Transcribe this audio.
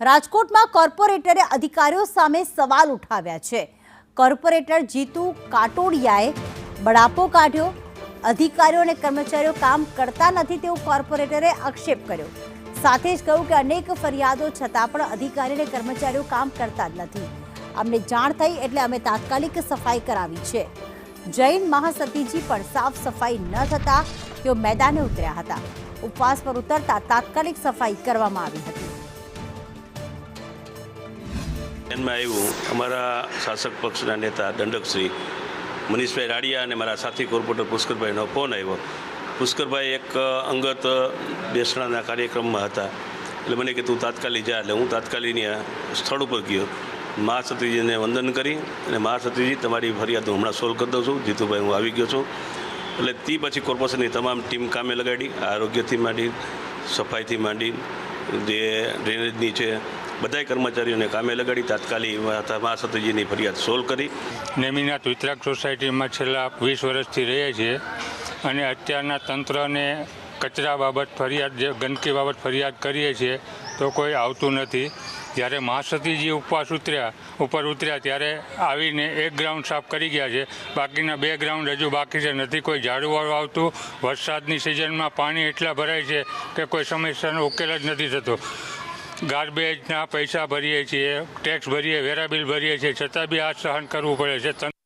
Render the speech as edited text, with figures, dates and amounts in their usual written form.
રાજકોટમાં કોર્પોરેટરે અધિકારીઓ સામે સવાલ ઉઠાવ્યા છે। કોર્પોરેટર જીતુ કાટોડિયાએ બળાપો કાઢ્યો। અધિકારીઓ અને કર્મચારીઓ કામ કરતા નથી તેવો કોર્પોરેટરે આક્ષેપ કર્યો। સાથે જ કહ્યું કે અનેક ફરિયાદો છતાં પણ અધિકારી અને કર્મચારીઓ કામ કરતા જ નથી। અમને જાણ થઈ એટલે અમે તાત્કાલિક સફાઈ કરાવી છે। જૈન મહાસતીજી પણ સાફ સફાઈ ન થતા તેઓ મેદાને ઉતર્યા હતા। ઉપવાસ પર ઉતરતા તાત્કાલિક સફાઈ કરવામાં આવી હતી। અમારા શાસક પક્ષના નેતા દંડકશ્રી મનીષભાઈ રાડિયા અને મારા સાથી કોર્પોરેટર પુષ્કરભાઈનો ફોન આવ્યો। પુષ્કરભાઈ એક અંગત બેસણાના કાર્યક્રમમાં હતા એટલે મને કે તું તાત્કાલિક જા। એટલે હું તાત્કાલિકની સ્થળ ઉપર ગયો। મહાસતીજીને વંદન કરી અને મહાસતીજી તમારી ફરિયાદ હું હમણાં સોલ્વ કરી દઉં છું। જીતુભાઈ હું આવી ગયો છું। એટલે તે પછી કોર્પોરેશનની તમામ ટીમ કામે લગાડી। આરોગ્યથી માંડી, સફાઈથી માંડી, જે ડ્રેનેજની છે, બધા કર્મચારીઓને કામે લગાડી તાત્કાલિક મહાસતીજીની ફરિયાદ સોલ્વ કરી। નેમિનાથ વિતરાક સોસાયટીમાં છેલ્લા 20 વર્ષથી રહીએ છીએ અને અત્યારના તંત્રને કચરા બાબત ફરિયાદ, ગંદકી બાબત ફરિયાદ કરીએ છીએ તો કોઈ આવતું નથી। જ્યારે મહાસતીજી ઉપર ઉતર્યા ત્યારે આવીને એક ગ્રાઉન્ડ સાફ કરી ગયા છે। બાકીના 2 ગ્રાઉન્ડ હજુ બાકી છે। નથી કોઈ ઝાડુવાળું આવતું। વરસાદની સિઝનમાં પાણી એટલા ભરાય છે કે કોઈ સમસ્યાનો ઉકેલ જ નથી થતો। ગાર્બેજના પૈસા ભરીએ છીએ, ટેક્સ ભરીએ, વેરા બિલ ભરીએ છીએ, છતાં બી આ સહન કરવું પડે છે।